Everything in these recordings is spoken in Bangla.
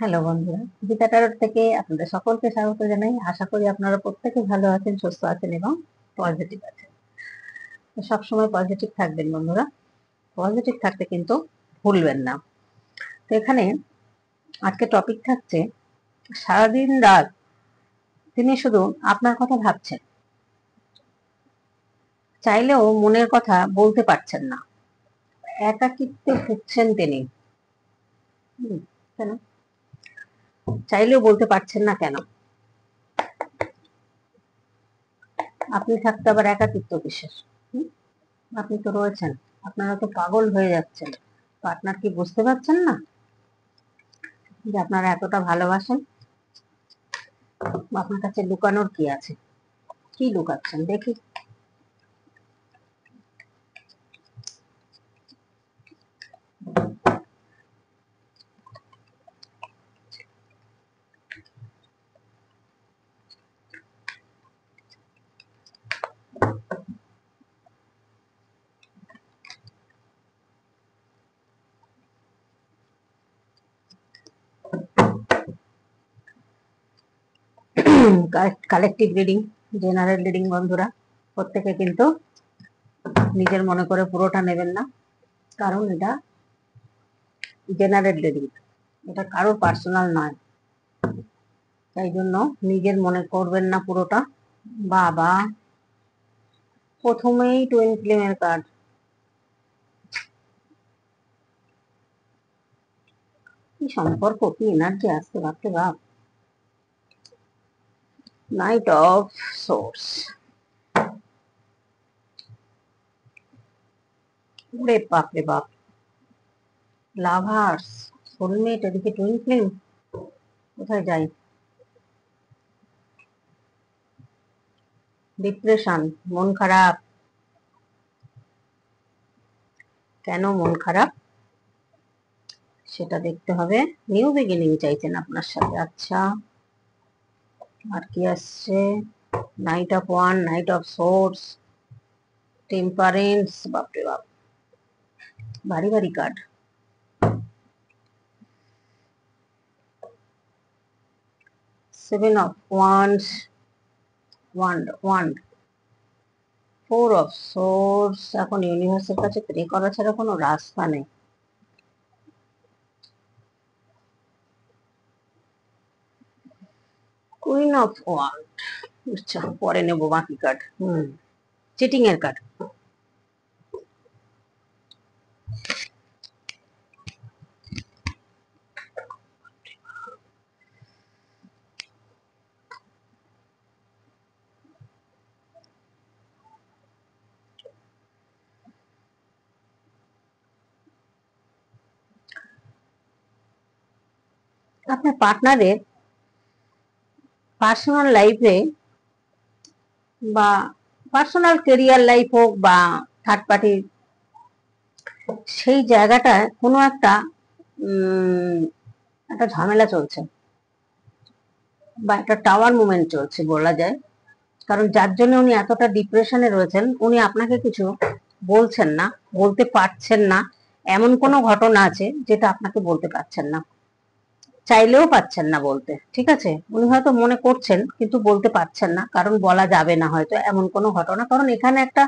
হ্যালো বন্ধুরা, গীতা টারোট থেকে আপনাদের সকলকে স্বাগত জানাই। আশা করি আপনারা প্রত্যেকে ভালো আছেন, সুস্থ আছেন এবং পজিটিভ আছেন। তো সবসময় পজিটিভ থাকবেন বন্ধুরা, পজিটিভ থাকতে কিন্তু ভুলবেন না। তো এখানে আজকে টপিক থাকছে, সারাদিন রাত তিনি শুধু আপনার কথা ভাবছেন, চাইলেও মনের কথা বলতে পারছেন না, একাকিত্বে ভুগছেন তিনি। কেন চাইলেও বলতে পারছেন না? কেন? আপনি থাকতে আবার একাকিত্ব কিসের? আপনি তো রয়েছেন, আপনারা তো পাগল হয়ে যাচ্ছেন। পার্টনার কি বুঝতে পারছেন না যে আপনারা এতটা ভালোবাসেন? আপনার কাছে লুকানোর কি আছে? কি লুকাচ্ছেন দেখি? কালেকটিভ রিডিং, জেনারেল রিডিং বন্ধুরা, প্রত্যেকে কিন্তু নিজের মনে করে পুরোটা নেবেন না, কারণ এটা জেনারেল রিডিং, এটা কারোর পার্সোনাল নয়। তাই জন্য নিজের মনে করবেন না পুরোটা। বাবা, প্রথমেই টুইন ফ্লেমের কার্ড। কি সম্পর্ক, কি এনার্জি আসতে ভাবতে ভাব। নাইট অফ সোর্স, রে বাপ রে বাপ। লাভার্স, সোলমেট, এদিকে টুইন ফ্লেম। কোথায় যাই? ডিপ্রেশন, মন খারাপ। কেন মন খারাপ সেটা দেখতে হবে। নিউ বিগিনিং চাইছেন আপনার সাথে, আচ্ছা। আর কি আসছে? Night of one, night of swords, temperance. বাপরে বাপ, ভারী ভারী card. Seven of wands, wand, four of swords. এখন ইউনিভার্সের কাছে প্রে করা ছাড়া কোনো রাস্তা নেই। কুইন অফ ওয়ান্ড, আচ্ছা পরে নেবো বাকি কার্ড। চিটিং এর কার্ড। আপনার পার্টনারের পার্সোনাল লাইফে বা পার্সোনাল কেরিয়ার লাইফ হোক বা থার্ড পার্টি, সেই জায়গাটায় কোনো একটা ঝামেলা চলছে বা একটা টাওয়ার মুভমেন্ট চলছে বলা যায়। কারণ যার জন্য উনি এতটা ডিপ্রেশনে রয়েছেন, উনি আপনাকে কিছু বলছেন না, বলতে পারছেন না। এমন কোনো ঘটনা আছে যেটা আপনাকে বলতে পারছেন না, চাইলেও পাচ্ছেন না বলতে। ঠিক আছে, উনি হয়তো মনে করছেন কিন্তু বলতে পারছেন না, কারণ বলা যাবে না হয়তো এমন কোনো ঘটনা। কারণ এখানে একটা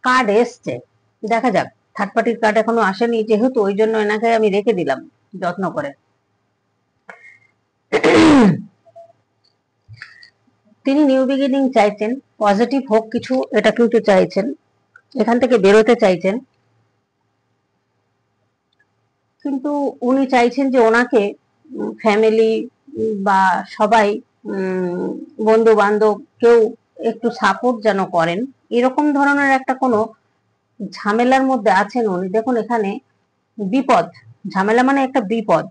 কার্ড এসছে, দেখা যাক। থার্ড পার্টির কার্ড এখনো আসেনি যেহেতু, ওই জন্য এনাকে আমি রেখে দিলাম যত্ন করে। তিনি নিউ বিগিনিং চাইছেন, পজিটিভ হোক কিছু, এটা কিন্তু চাইছেন, এখান থেকে বেরোতে চাইছেন। কিন্তু উনি চাইছেন যে ওনাকে ফ্যামিলি বা সবাই, বন্ধু বান্ধব কেউ একটু সাপোর্ট যেন করেন। এরকম ধরনের একটা কোনো ঝামেলার মধ্যে আছেন উনি। দেখুন এখানে বিপদ, ঝামেলা মানে একটা বিপদ।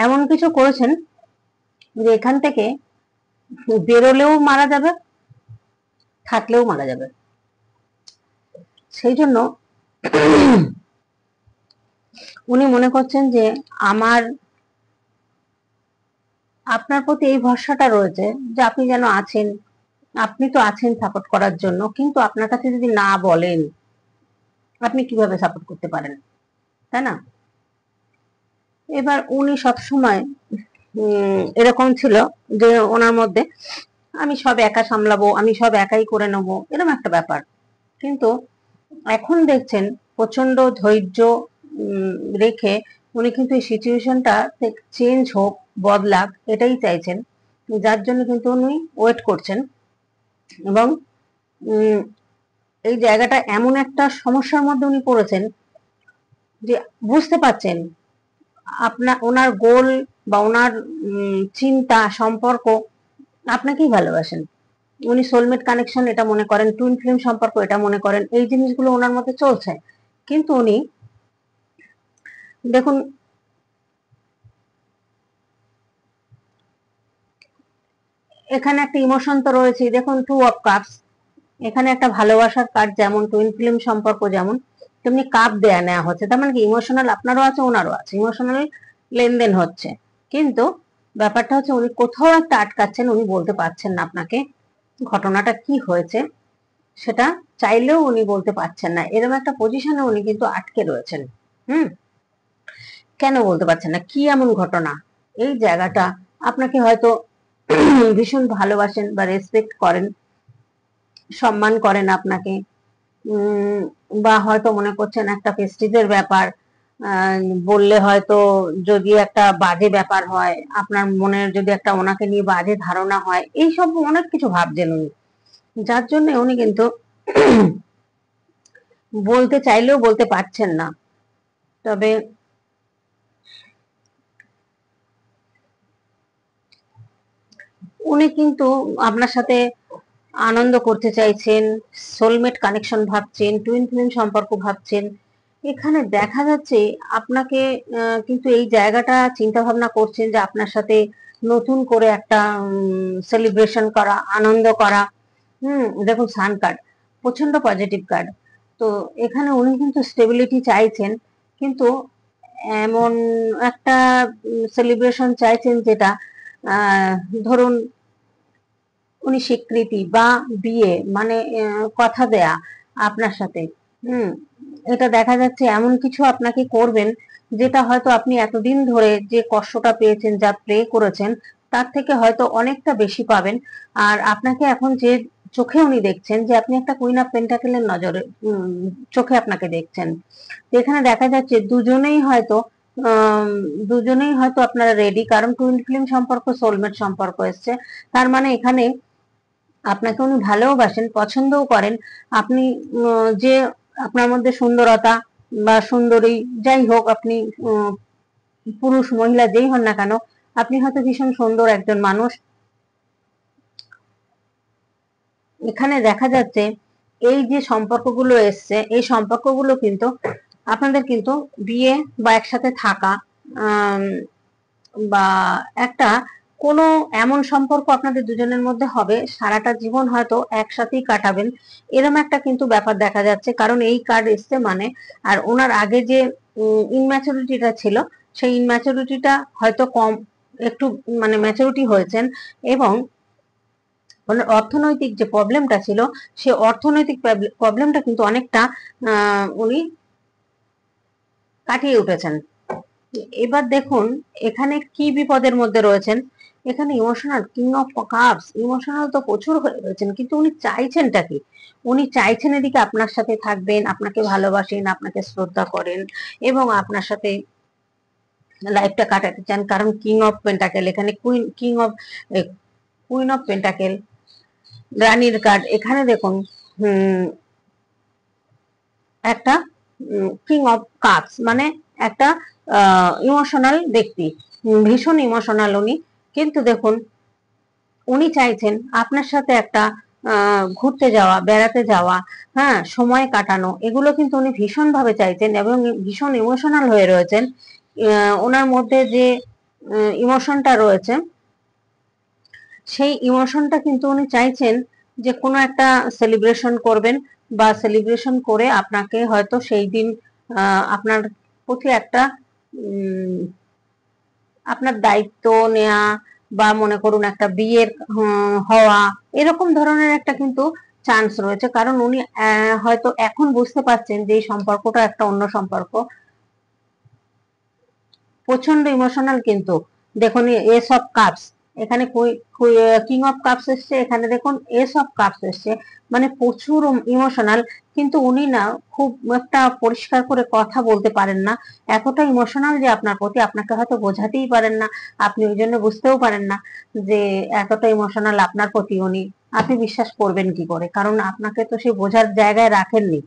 এমন কিছু করেছেন যে এখান থেকে বেরোলেও মারা যাবে, থাকলেও মারা যাবে। সেই জন্য উনি মনে করছেন যে আমার আপনার প্রতি এই ভরসাটা রয়েছে যে আপনি যেন আছেন, আপনি তো আছেন সাপোর্ট করার জন্য। কিন্তু আপনার কাছে যদি না বলেন, আপনি কিভাবে সাপোর্ট করতে পারেন, তাই না? এবার উনি সবসময় এরকম ছিল যে ওনার মধ্যে আমি সব একা সামলাবো, আমি সব একাই করে নেবো, এরকম একটা ব্যাপার। কিন্তু এখন দেখছেন প্রচন্ড ধৈর্য রেখে উনি কিন্তু এই সিচুয়েশনটা চেঞ্জ হোক, বদলাক, এটাই চাইছেন, যার জন্য কিন্তু উনি ওয়েট করছেন। এবং এই জায়গাটা এমন একটা সমস্যার মধ্যে উনি পড়েছেন যে বুঝতে পারছেন ওনার গোল বা ওনার চিন্তা সম্পর্ক আপনাকেই ভালোবাসেন। উনি সোলমেট কানেকশন এটা মনে করেন, টুইন ফ্লেম সম্পর্ক এটা মনে করেন, এই জিনিসগুলো ওনার মধ্যে চলছে। কিন্তু উনি দেখুন এখানে একটা ইমোশন তো রয়েছে, দেখুন 2 অফ কাপস, এখানে একটা ভালোবাসার কার্ড, যেমন টুইন ফ্লেম সম্পর্ক যেমন, তেমনি কাপ দেয়া নেওয়া হচ্ছে। তার মানে কি ইমোশনাল আপনারও আছে ওনারও আছে, ইমোশনাল লেনদেন হচ্ছে। কিন্তু ব্যাপারটা হচ্ছে উনি কোথাও একটা আটকাচ্ছেন, উনি বলতে পারছেন না আপনাকে ঘটনাটা কি হয়েছে, সেটা চাইলেও উনি বলতে পারছেন না। এরকম একটা পজিশনে উনি কিন্তু আটকে রয়েছেন। কেন বলতে পারছেন না, কি এমন ঘটনা? এই জায়গাটা আপনাকে হয়তো ভীষণ ভালোবাসেন বা রেসপেক্ট করেন, সম্মান করেন আপনাকে, বা হয়তো মনে করছেন একটা প্রেস্টিজের ব্যাপার, বললে হয়তো যদি একটা বাজে ব্যাপার হয়, আপনার মনের যদি একটা ওনাকে নিয়ে বাজে ধারণা হয়, এইসব অনেক কিছু ভাবছেন উনি, যার জন্য উনি কিন্তু বলতে চাইলেও বলতে পারছেন না। তবে উনি কিন্তু আপনার সাথে আনন্দ করতে চাইছেন, সোলমেট কানেকশন ভাবছেন, টুইন ফ্লেম সম্পর্ক ভাবছেন। এখানে দেখা যাচ্ছে আপনাকে কিন্তু এই জায়গাটা চিন্তা ভাবনা করছেন যে আপনার সাথে নতুন করে একটা সেলিব্রেশন করা, আনন্দ করা। দেখুন সান কার্ড প্রচন্ড পজিটিভ কার্ড। তো এখানে উনি কিন্তু স্টেবিলিটি চাইছেন, কিন্তু এমন একটা সেলিব্রেশন চাইছেন যেটা ধরুন উনি স্বীকৃতি বা বিয়ে মানে কথা দেয়া আপনার সাথে, হুম এটা দেখা যাচ্ছে এমন কিছু আপনাকে করবেন যেটা হয়তো আপনি এতদিন ধরে যে কষ্টটা পেয়েছেন, যা প্রে করেছেন, তার থেকে হয়তো অনেকটা বেশি পাবেন। আর আপনাকে এখন যে চোখে উনি দেখছেন, যে আপনি একটা কুইন অফ পেন্টাকেলের নজরে চোখে আপনাকে দেখছেন। এখানে দেখা যাচ্ছে দুজনেই হয়তো আপনারা রেডি, কারণ টুইন ফ্লেম সম্পর্ক সোলমেট সম্পর্ক এসছে। তার মানে এখানে আপনাকে উনি ভালোবাসেন, পছন্দও করেন। আপনি যে আপনার মধ্যে সুন্দরতা বা সুন্দরী যাই হোক, আপনি পুরুষ মহিলা যেই হন না কেন, আপনি হয়তো ভীষণ সুন্দর একজন মানুষ। এখানে দেখা যাচ্ছে এই যে সম্পর্কগুলো এসছে, এই সম্পর্কগুলো কিন্তু আপনাদের কিন্তু বিয়ে বা একসাথে থাকা, বা একটা কোনো এমন সম্পর্ক আপনাদের দুজনের মধ্যে হবে, সারাটা জীবন হয়তো একসাথেই কাটাবেন, এরকম একটা কিন্তু ব্যাপার দেখা যাচ্ছে। কারণ এই কার্ড এসছে মানে, আর ওনার আগে যে ইনম্যাচুরিটিটা ছিল, সেই ইনম্যাচুরিটিটা হয়তো কম, একটু মানে ম্যাচুরিটি হয়েছেন। এবং ওনার অর্থনৈতিক যে প্রবলেমটা ছিল, সে অর্থনৈতিক প্রবলেমটা কিন্তু অনেকটা উনি কাটিয়ে উঠেছেন। এবার দেখুন এখানে কি বিপদের মধ্যে রয়েছেন। এখানে emotional king of cups, emotional তো প্রচুর হয়ে রয়েছেন, কিন্তু উনি চাইছেনটা কি? উনি চাইছেন এদিকে আপনার সাথে থাকবেন, আপনাকে ভালোবাসেন, আপনাকে শ্রদ্ধা করেন, এবং আপনার সাথে লাইফটা কাটাতে চান। কারণ কিং অফ পেন্টাকেল, এখানে কুইন অফ পেন্টাকেল, রানীর কার্ড, এখানে দেখুন একটা কিং অফ কাপস মানে একটা ইমোশনাল ব্যক্তি, ভীষণ ইমোশনাল উনি। কিন্তু দেখুন উনি চাইছেন আপনার সাথে একটা ঘুরতে যাওয়া, বেড়াতে যাওয়া, হ্যাঁ সময় কাটানো, এগুলো কিন্তু উনি ভীষণ ভাবে চাইছেন এবং ভীষণ ইমোশনাল হয়ে রয়েছেন। ওনার মধ্যে যে ইমোশনটা রয়েছে, সেই ইমোশনটা কিন্তু উনি চাইছেন যে কোনো একটা সেলিব্রেশন করবেন, বা সেলিব্রেশন করে আপনাকে হয়তো সেই দিন আপনার প্রতি একটা আপনার দায়িত্ব নেয়া, বা মনে করুন একটা বিয়ের হওয়া, এরকম ধরনের একটা কিন্তু চান্স রয়েছে। কারণ উনি হয়তো এখন বুঝতে পারছেন যে এই সম্পর্কটা একটা অন্য সম্পর্ক, প্রচন্ড ইমোশনাল। কিন্তু দেখুন এস অফ কাপস, এখানে কিং অফ কাপস এসছে, এখানে দেখুন এস অফ কাপস এসছে, মানে প্রচুর ইমোশনাল। কিন্তু উনি না খুব একটা পরিষ্কার করে কথা বলতে পারেন না, এতটা ইমোশনাল যে আপনার প্রতি, আপনাকে হয়তো বোঝাতেই পারেন না, আপনি ওই জন্য বুঝতেও পারেন না যে এতটা ইমোশনাল আপনার প্রতি উনি। আপনি বিশ্বাস করবেন কি করে, কারণ আপনাকে তো সে বোঝার জায়গায় রাখেননি।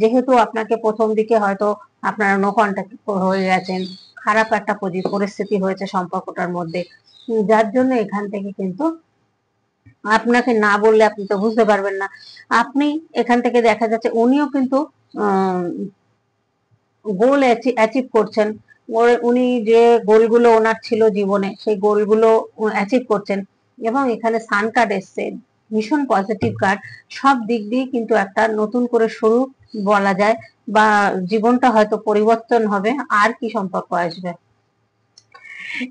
যেহেতু আপনাকে প্রথম দিকে হয়তো আপনারা নো কন্ট্যাক্ট হয়ে গেছেন, খারাপ একটা পরিস্থিতি হয়েছে সম্পর্কটার মধ্যে, যার জন্য এখান থেকে কিন্তু আপনাকে না বললে আপনি তো বুঝতে পারবেন না। আপনি এখান থেকে দেখা যাচ্ছে উনিও কিন্তু গোল অ্যাচিভ করছেন, উনি যে গোলগুলো ওনার ছিল জীবনে সেই গোলগুলো অ্যাচিভ করছেন। এবং এখানে সান কার্ড এসছে, ভীষণ পজিটিভ কার্ড, সব দিক দিয়ে কিন্তু একটা নতুন করে শুরু বলা যায়, বা জীবনটা হয়তো পরিবর্তন হবে। আর কি সম্পর্ক আসবে,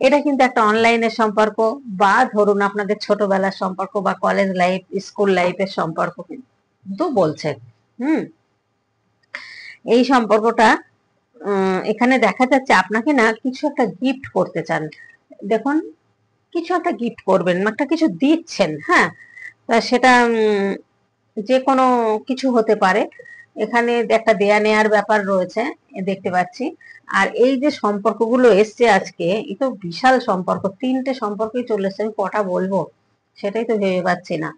এটা কিন্তু একটা অনলাইনের সম্পর্ক, বা ধরুন আপনাদের ছোটবেলার সম্পর্ক, বা কলেজ লাইফ, স্কুল লাইফের সম্পর্ক কিন্তু বলছে। হুম, এই সম্পর্কটা এখানে দেখা যাচ্ছে আপনাকে না কিছু একটা গিফট করতে চান। দেখুন কিছু একটা গিফট করবেন, একটা কিছু দিচ্ছেন, হ্যাঁ, সেটা যে কোনো কিছু হতে পারে। এখানে একটা দেয়া নেয়ার ব্যাপার রয়েছে দেখতে পাচ্ছি। আর এই যে সম্পর্কগুলো এসছে আজকে, এ তো বিশাল সম্পর্ক, 3টে সম্পর্কই চলে এসছে, আমি কটা বলবো সেটাই তো ভেবে পাচ্ছি না।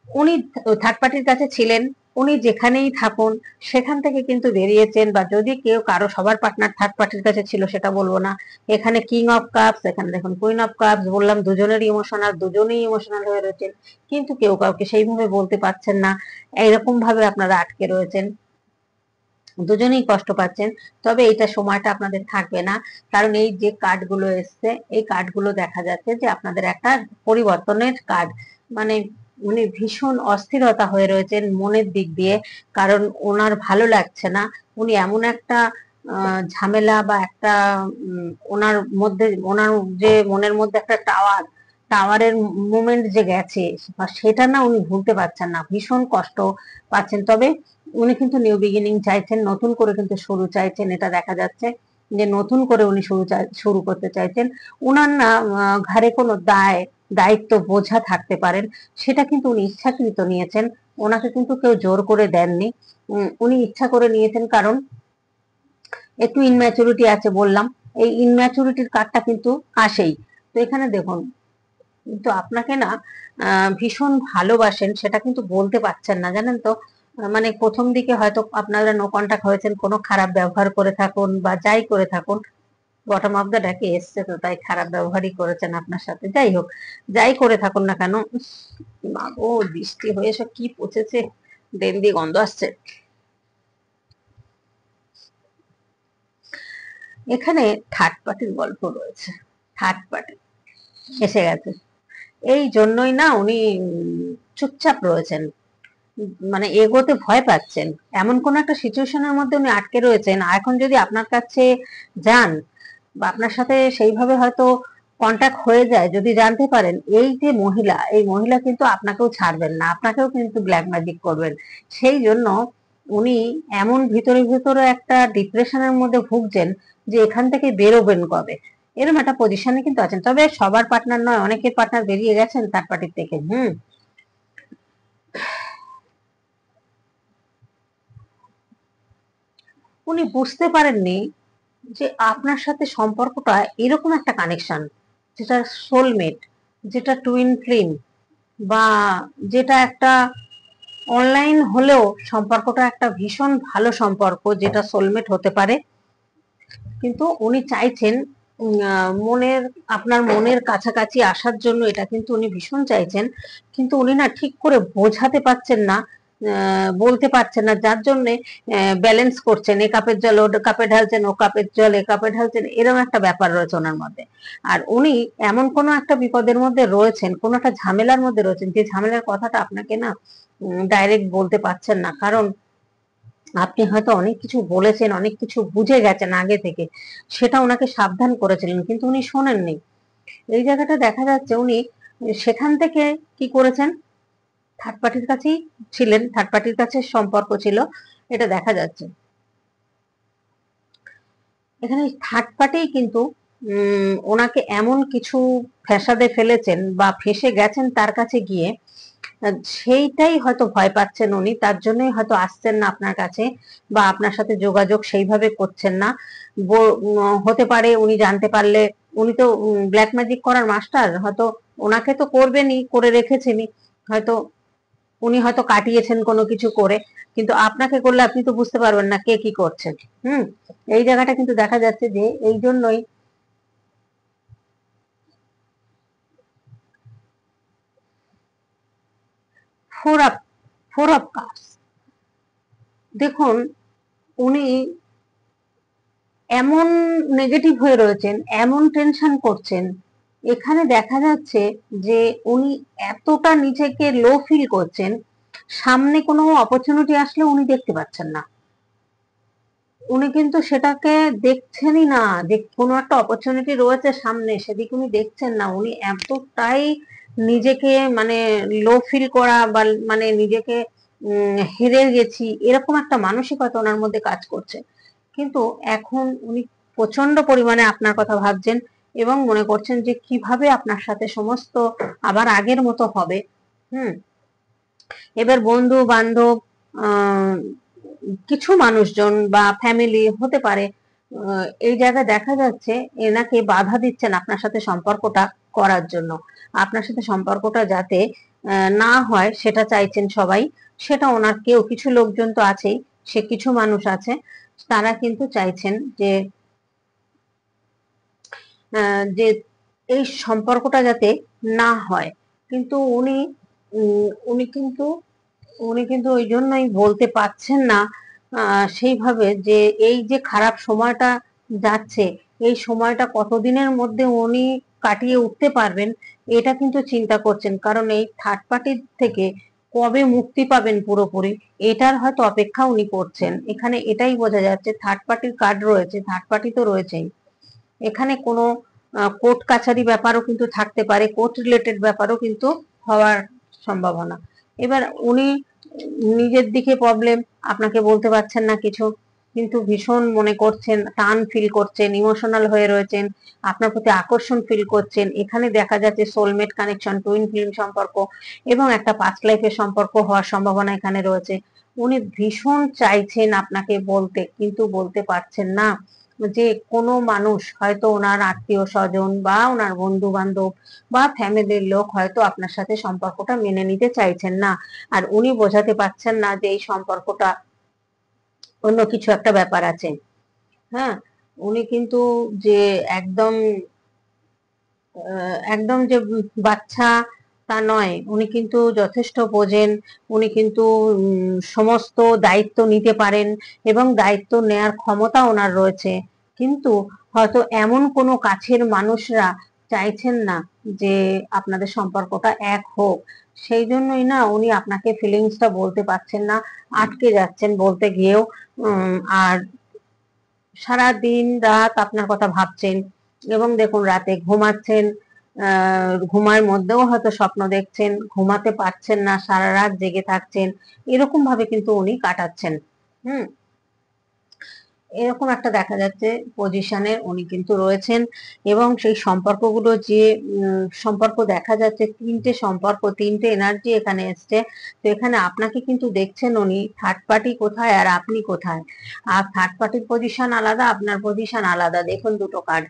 উনি থার্ড পার্টির কাছে ছিলেন, উনি যেখানেই থাকুন সেখান থেকে কিন্তু বেরিয়েছেন, বা যদি কেউ কারো, সবার পার্টনার থার্ড পার্টির কাছে ছিল সেটা বলবো না। এখানে কিং অফ কাপস, এখানে দেখুন কুইন অফ কাপস, বললাম দুজনেরই ইমোশনাল, দুজনেই ইমোশনাল হয়ে রয়েছেন, কিন্তু কেউ কাউকে সেইভাবে বলতে পারছেন না, এইরকম ভাবে আপনারা আটকে রয়েছেন, দুজনেই কষ্ট পাচ্ছেন। তবে এইটা সময়টা আপনাদের থাকবে না, কারণ এই যে কার্ডগুলো এসছে, এই কার্ডগুলো দেখা যাচ্ছে যে আপনাদের একটা পরিবর্তনের কার্ড। মানে উনি ভীষণ অস্থিরতা হয়ে রয়েছেন মনের দিক দিয়ে, কারণ ওনার ভালো লাগছে না। উনি এমন একটা ঝামেলা বা একটা ওনার মধ্যে, ওনার যে মনের মধ্যে একটা টাওয়ারের মুভমেন্ট যে গেছে, সেটা না উনি ভুলতে পারছেন না, ভীষণ কষ্ট পাচ্ছেন। তবে উনি কিন্তু নিউ বিগিনিং চাইছেন, নতুন করে কিন্তু শুরু চাইছেন, এটা দেখা যাচ্ছে যে নতুন করে উনি শুরু করতে চাইছেন। উনার না ঘাড়ে কোনো দায়িত্ব বোঝা থাকতে পারেন, সেটা কিন্তু উনি ইচ্ছাকৃত নিয়েছেন, ওনাকে কিন্তু কেউ জোর করে দেননি, উনি ইচ্ছা করে নিয়েছেন, কারণ একটু ইনম্যাচুরিটি আছে বললাম, এই ইনম্যাচুরিটির কার্ডটা কিন্তু আসেই। তো এখানে দেখুন, কিন্তু আপনাকে না ভীষণ ভালোবাসেন, সেটা কিন্তু বলতে পারছেন না, জানেন তো। মানে প্রথম দিকে হয়তো আপনারা নো কন্টাক্ট হয়েছেন, কোনো খারাপ ব্যবহার করে থাকুন বা যাই করে থাকুন, বটম অফ দ্য ডেকে এসছে, তো তাই খারাপ ব্যবহারই করেছেন আপনার সাথে। যাই হোক, যাই করে থাকুন না কেন, মাগো বৃষ্টি হয়ে সব কি পচেছে, দেন দিয়ে গন্ধ আসছে। এখানে থার্ড পার্টির গল্প রয়েছে, থার্ড পার্টি এসে গেছে, এই জন্যই না উনি চুপচাপ রয়েছেন, মানে এগোতে ভয় পাচ্ছেন, এমন কোন একটা সিচুয়েশনের মধ্যে উনি আটকে রয়েছেন। এখন যদি আপনার কাছে যান, বা আপনার সাথে সেইভাবে হয়তো কন্ট্যাক্ট হয়ে যায়, যদি জানতে পারেন এই যে মহিলা, এই মহিলা কিন্তু আপনাকেও ছাড়বেন না, আপনাকেও কিন্তু ব্ল্যাক ম্যাজিক করবেন। সেই জন্য উনি এমন ভিতরে ভিতরে একটা ডিপ্রেশনের মধ্যে ভুগছেন যে এখান থেকে বেরোবেন কবে, এরকম একটা পজিশনে কিন্তু আছেন। তবে সবার পার্টনার নয়, অনেকের পার্টনার বেরিয়ে গেছেন থার্ড পার্টির থেকে। উনি বুঝতে পারেননি যে আপনার সাথে সম্পর্কটা এরকম একটা কানেকশন, যেটা সোলমেট, যেটা টুইন ফ্লেম, বা যেটা একটা অনলাইন হলেও সম্পর্কটা একটা ভীষণ ভালো সম্পর্ক, যেটা সোলমেট হতে পারে। কিন্তু উনি চাইছেন মনের, আপনার মনের কাছাকাছি আসার জন্য, এটা কিন্তু উনি ভীষণ চাইছেন, কিন্তু উনি না ঠিক করে বোঝাতে পারছেন না, বলতে পারছেন না, যার জন্য ব্যালেন্স করছেন, এ কাপের জল ও কাপে ঢালছেন, ও কাপের জল এ কাপে ঢালছেন, এরকম একটা ব্যাপার রয়েছে ওনার মধ্যে। আর উনি এমন কোনো একটা বিপদের মধ্যে রয়েছেন, কোনো একটা ঝামেলার মধ্যে রয়েছেন, যে ঝামেলার কথাটা আপনাকে না ডাইরেক্ট বলতে পারছেন না, কারণ আপনি হয়তো অনেক কিছু বলেছেন, অনেক কিছু বুঝে গেছেন আগে থেকে, সেটা ওনাকে সাবধান করেছিলেন, কিন্তু উনি শোনেননি। এই জায়গাটা দেখা যাচ্ছে উনি সেখান থেকে কি করেছেন, থার্ড পার্টির কাছেই ছিলেন, থার্ড পার্টির কাছে সম্পর্ক ছিল, এটা দেখা যাচ্ছে। এখানে থার্ড পার্টি কিন্তু ওনাকে এমন কিছু ফ্যাসাদে ফেলেছেন বা ফেসে গেছেন তার কাছে গিয়ে, সেইটাই হয়তো ভয় পাচ্ছেন উনি, তার জন্যই হয়তো আসছেন না আপনার কাছে বা আপনার সাথে যোগাযোগ সেইভাবে করছেন না। হতে পারে উনি জানতে পারলে, উনি তো ব্ল্যাক ম্যাজিক করার মাস্টার, হয়তো ওনাকে তো করবেনই, করে রেখেছেনই, হয়তো উনি হয়তো কাটিয়েছেন কোনো কিছু করে, কিন্তু আপনাকে করলে আপনি তো বুঝতে পারবেন না কে কি করছেন। হুম, এই জায়গাটা কিন্তু দেখা যাচ্ছে যে এই জন্যই four up, four of cups. দেখুন, উনি এমন নেগেটিভ হয়ে রয়েছেন, এমন টেনশন করছেন, এখানে দেখা যাচ্ছে যে উনি এতটা নিজেকে লো ফিল করছেন, সামনে কোনো অপরচুনিটি আসলে উনি দেখতে পাচ্ছেন না। উনি কিন্তু সেটাকে দেখছেনই না, যে কোনো একটা অপরচুনিটি রয়েছে সামনে, সেদিকে উনি দেখছেন না। উনি এতটাই নিজেকে মানে লো ফিল করা বা মানে নিজেকে হেরে গেছি এরকম একটা মানসিকতা ওনার মধ্যে কাজ করছে। কিন্তু এখন উনি প্রচন্ড পরিমাণে আপনার কথা ভাবছেন এবং মনে করছেন যে কিভাবে আপনার সাথে সমস্ত আবার আগের মতো হবে। হুম, এবার বন্ধু বান্ধব, কিছু মানুষজন বা ফ্যামিলি হতে পারে, এই জায়গায় দেখা যাচ্ছে এনাকে বাধা দিচ্ছেন আপনার সাথে সম্পর্কটা করার জন্য। আপনার সাথে সম্পর্কটা যাতে না হয় সেটা চাইছেন সবাই। সেটা ওনার কেউ কিছু লোকজন তো আছেই, সে কিছু মানুষ আছে, তারা কিন্তু চাইছেন যে যে এই সম্পর্কটা যাতে না হয়। কিন্তু উনি উনি কিন্তু ওই জন্যই বলতে পারছেন না সেইভাবে যে এই যে খারাপ সময়টা যাচ্ছে, এই সময়টা কতদিনের মধ্যে উনি কাটিয়ে উঠতে পারবেন এটা কিন্তু চিন্তা করছেন। কারণ এই থার্ড পার্টির থেকে কবে মুক্তি পাবেন পুরোপুরি, এটার হয়তো অপেক্ষা উনি করছেন। এখানে এটাই বোঝা যাচ্ছে, থার্ড পার্টির কার্ড রয়েছে, থার্ড পার্টি তো রয়েছেই, এখানে কোনো কোর্ট কাছারি ব্যাপারও কিন্তু থাকতে পারে, কোর্ট রিলেটেড ব্যাপারও কিন্তু হওয়ার সম্ভাবনা। এবার উনি নিজের দিকে প্রবলেম, আপনাকে বলতে পারছেন না কিছু, কিন্তু ভীষণ মনে করছেন, টান ফিল করছেন, ইমোশনাল হয়ে রয়েছেন, আপনার প্রতি আকর্ষণ ফিল করছেন। এখানে দেখা যাচ্ছে সোলমেট কানেকশন, টুইন ফিল্ম সম্পর্ক এবং একটা পাস্ট লাইফের সম্পর্ক হওয়ার সম্ভাবনা এখানে রয়েছে। উনি ভীষণ চাইছেন আপনাকে বলতে, কিন্তু বলতে পারছেন না। যে কোনো মানুষ হয়তো ওনার আত্মীয় স্বজন বা ওনার বন্ধু বান্ধব বা ফ্যামিলির লোক হয়তো আপনার সাথে সম্পর্কটা মেনে নিতে চাইছেন না। আর উনি বোঝাতে পারছেন না যে এই সম্পর্কটা অন্য কিছু একটা ব্যাপার আছে। হ্যাঁ, উনি কিন্তু যে একদম একদম যে বাচ্চা তা নয়, উনি কিন্তু যথেষ্ট বোঝেন, উনি কিন্তু সমস্ত দায়িত্ব নিতে পারেন এবং দায়িত্ব নেয়ার ক্ষমতা ওনার রয়েছে। কিন্তু হয়তো এমন কোনো কাছের মানুষরা চাইছেন না যে আপনাদের সম্পর্কটা এক হোক, সেই জন্যই না উনি আপনাকে ফিলিংসটা বলতে পারছেন না, আটকে যাচ্ছেন বলতে গিয়েও। আর সারা দিন রাত আপনার কথা ভাবছেন এবং দেখুন রাতে ঘুমাচ্ছেন, ঘুমার মধ্যেও হয়তো স্বপ্ন দেখছেন, ঘুমাতে পারছেন না, সারা রাত জেগে থাকছেন, এরকম ভাবে কিন্তু উনি কাটাচ্ছেন। হুম, এরকম একটা দেখা যাচ্ছে পজিশনে উনি কিন্তু রয়েছেন। এবং সেই সম্পর্কগুলো যে সম্পর্ক দেখা যাচ্ছে, তিনটে সম্পর্ক, তিনটে এনার্জি এখানে এসছে। তো এখানে আপনাকে কিন্তু দেখছেন উনি, থার্ড পার্টি কোথায় আর আপনি কোথায়। আর থার্ড পার্টির পজিশন আলাদা, আপনার পজিশন আলাদা। দেখুন দুটো কার্ড,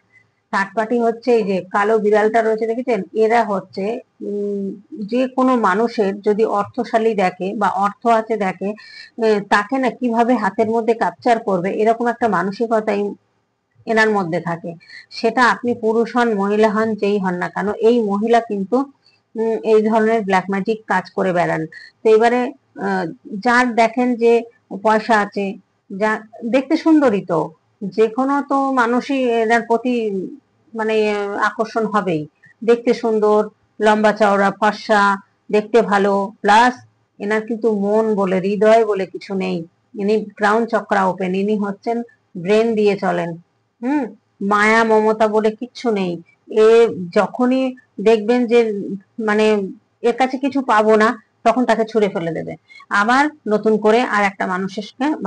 থার্ড পার্টি হচ্ছে এই যে কালো বিড়ালটা রয়েছে দেখেছেন, এরা হচ্ছে উম, যে কোনো মানুষের যদি অর্থশালী দেখে বা অর্থ আছে দেখে, তাকে না কিভাবে হাতের মধ্যে ক্যাপচার করবে এরকম একটা মানসিকতাই এনার মধ্যে থাকে। সেটা আপনি পুরুষ হন মহিলা হন যেই হন না কেন, এই মহিলা কিন্তু এই ধরনের ব্ল্যাক ম্যাজিক কাজ করে বেড়ান। তো এবারে যার দেখেন যে পয়সা আছে, যা দেখতে সুন্দরী, তো যে কোনো তো মানুষই এনার প্রতি মানে আকর্ষণ হবেই। দেখতে সুন্দর, লম্বা চওড়া, ফর্সা, দেখতে ভালো, প্লাস এনার কিন্তু মন বলে হৃদয় বলে কিছু নেই। ইনি ক্রাউন চক্রা ওপেন, ইনি হচ্ছেন ব্রেন দিয়ে চলেন। হুম, মায়া মমতা বলে কিচ্ছু নেই। এ যখনই দেখবেন যে মানে এর কাছে কিছু পাবো না, তখন তাকে ছুঁড়ে ফেলে দেবে, আবার নতুন করে আর একটা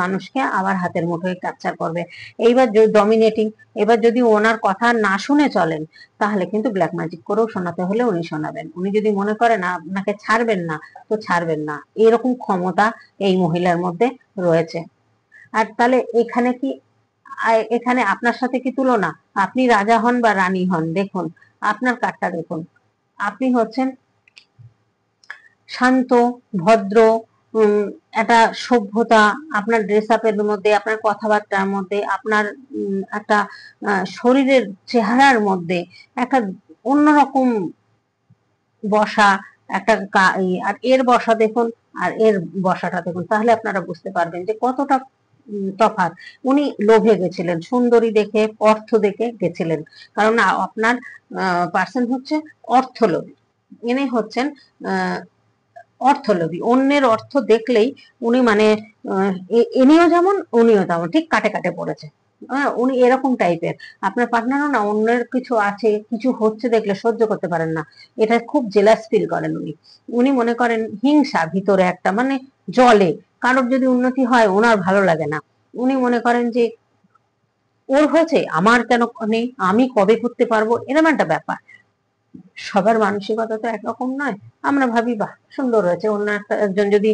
মানুষকে আবার হাতের মুঠোয় ক্যাপচার করবে। এইবার ডমিনেটিং, এবার যদি ওনার কথা না শুনে চলেন তাহলে কিন্তু ব্ল্যাক ম্যাজিক করেও শোনাতে হলে উনি শোনাবেন। উনি যদি মনে করেন আপনাকে ছাড়বেন না তো ছাড়বেন না, এরকম ক্ষমতা এই মহিলার মধ্যে রয়েছে। আর তাহলে এখানে কি, এখানে আপনার সাথে কি তুলনা? আপনি রাজা হন বা রানী হন, দেখুন আপনার কার্ডটা দেখুন, আপনি হচ্ছেন শান্ত, ভদ্র, একটা সভ্যতা আপনার ড্রেস আপের মধ্যে, আপনার কথাবার্তার মধ্যে, আপনার একটা শরীরের চেহারার মধ্যে একটা অন্যরকম বসা, একটা আর এর বসা দেখুন আর এর বসাটা দেখুন, তাহলে আপনারা বুঝতে পারবেন যে কতটা তফাৎ। উনি লোভে গেছিলেন, সুন্দরী দেখে, অর্থ দেখে গেছিলেন, কারণ আপনার পার্সন হচ্ছে অর্থলোভী। ইনি হচ্ছেন অর্থলোভী, অন্যের অর্থ দেখলেই উনি মানে ইনিও যেমন উনিও তেমন, ঠিক কাটে কাটে পড়েছে। উনি এরকম টাইপের। আপনার পার্টনারও না অন্যের কিছু আছে, কিছু হচ্ছে দেখলে সহ্য করতে পারেন না, এটা খুব জেলাস ফিল করেন উনি। উনি মনে করেন হিংসা ভিতরে একটা, মানে জলে কারোর যদি উন্নতি হয় ওনার ভালো লাগে না। উনি মনে করেন যে ওর হয়েছে আমার কেন নেই, আমি কবে করতে পারবো, এরকম একটা ব্যাপার। সবার মানসিকতা তো একরকম নয়। আমরা ভাবি বাহ সুন্দর হয়েছে, অন্য একজন যদি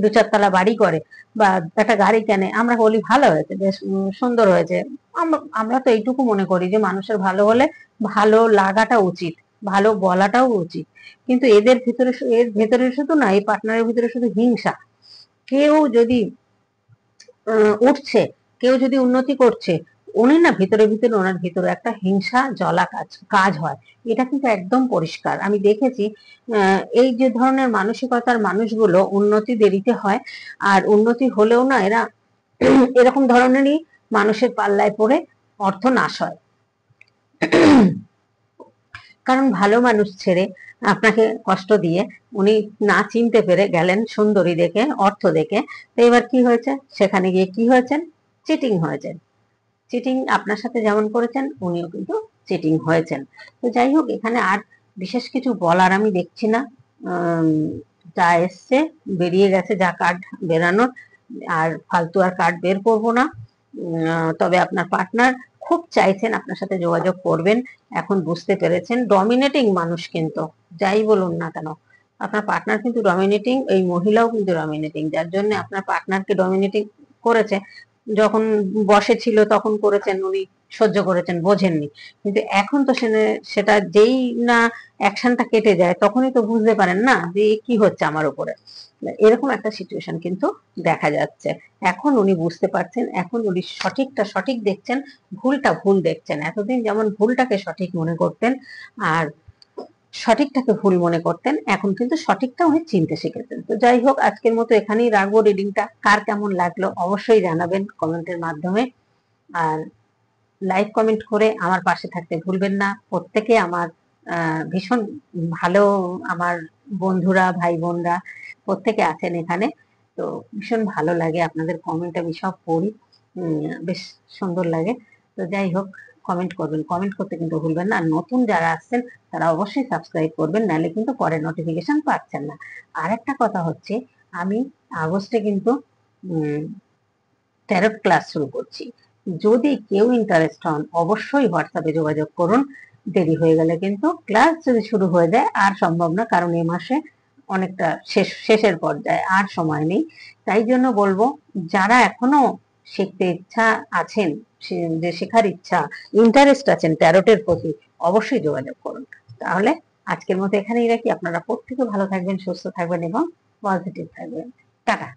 2-4 তলা বাড়ি করে বা একটা গাড়ি কেনে, আমরা বলি ভালো হয়েছে, বেশ সুন্দর হয়েছে। আমরা তো এইটুকু মনে করি যে মানুষের ভালো হলে ভালো লাগাটা উচিত, ভালো বলাটাও উচিত। কিন্তু এর ভেতরে শুধু না, এই পার্টনারের ভিতরে শুধু হিংসা। কেউ যদি উঠছে, কেউ যদি উন্নতি করছে, উনি না ভিতরে ভিতরে ওনার ভিতরে একটা হিংসা জ্বলা কাজ হয়। এটা কিন্তু একদম পরিষ্কার, আমি দেখেছি। এই যে ধরনের মানসিকতার মানুষগুলো উন্নতি দেরিতে হয়, আর উন্নতি হলেও না এরা এরকম ধরনেরই মানুষের পাল্লায় পড়ে অর্থ নাশ হয়। কারণ ভালো মানুষ ছেড়ে আপনাকে কষ্ট দিয়ে উনি না চিনতে পেরে গেলেন সুন্দরী দেখে, অর্থ দেখে। তো এবার কি হয়েছে, সেখানে গিয়ে কি হয়েছেন, চিটিং হয়েছেন। চিটিং আপনার সাথে যেমন করেছেন উনিও কিন্তু চিটিং হয়েছেন। তো যাই হোক, এখানে আর বিশেষ কিছু বলার আমি দেখছি না। যা এসছে বেরিয়ে গেছে, যা কার্ড বেরানোর, আর ফালতু আর কার্ড বের করবো না। তবে আপনার পার্টনার খুব চাইছেন আপনার সাথে যোগাযোগ করবেন, এখন বুঝতে পেরেছেন। ডমিনেটিং মানুষ কিন্তু, যাই বলুন না কেন আপনার পার্টনার কিন্তু ডমিনেটিং, এই মহিলাও কিন্তু ডমিনেটিং, যার জন্য আপনার পার্টনারকে ডমিনেটিং করেছে। যখন বসে ছিল তখন করেছেন, উনি সহ্য করেছেন, বোঝেননি। কিন্তু এখন তো সেটা যেই না অ্যাকশনটা কেটে যায় তখনই তো বুঝতে পারেন না যে কি হচ্ছে আমার উপরে। এরকম একটা সিচুয়েশন কিন্তু দেখা যাচ্ছে। এখন উনি বুঝতে পারছেন, এখন উনি সঠিকটা সঠিক দেখছেন, ভুলটা ভুল দেখছেন। এতদিন যেমন ভুলটাকে সঠিক মনে করতেন আর সঠিকটাকে ভুল মনে করতেন, এখন কিন্তু সঠিকটা উনি চিনতে শিখেছেন। তো যাই হোক, আজকের মতো এখানেই রাখবো রিডিংটা। কার কেমন লাগলো অবশ্যই জানাবেন কমেন্টের মাধ্যমে, আর লাইক কমেন্ট করে আমার পাশে থাকতে ভুলবেন না। প্রত্যেকে আমার ভীষণ ভালো, আমার বন্ধুরা, ভাই বোনরা প্রত্যেকে আছেন এখানে। তো ভীষণ ভালো লাগে আপনাদের কমেন্ট, আমি সব পড়ি, বেশ সুন্দর লাগে। তো যাই হোক, কমেন্ট করবেন, কমেন্ট করতে কিন্তু ভুলবেন না। আর নতুন যারা আসছেন তারা অবশ্যই সাবস্ক্রাইব করবেন, নাহলে কিন্তু পরে নোটিফিকেশন পাচ্ছেন না। আর একটা কথা হচ্ছে, আমি আগস্টে কিন্তু ট্যারট ক্লাস শুরু করছি। যদি কেউ ইন্টারেস্ট হন অবশ্যই হোয়াটসঅ্যাপে যোগাযোগ করুন। দেরি হয়ে গেলে কিন্তু ক্লাস যদি শুরু হয়ে যায় আর সম্ভব না, কারণ এই মাসে অনেকটা শেষের পর্যায়ে, আর সময় নেই। তাই জন্য বলবো, যারা এখনো শিখতে ইচ্ছা আছেন, যে শেখার ইচ্ছা, ইন্টারেস্ট আছেন ট্যারটের প্রতি, অবশ্যই যোগাযোগ করুন। তাহলে আজকের মতো এখানেই রাখি। আপনারা প্রত্যেকে ভালো থাকবেন, সুস্থ থাকবেন এবং পজিটিভ থাকবেন। টাটা।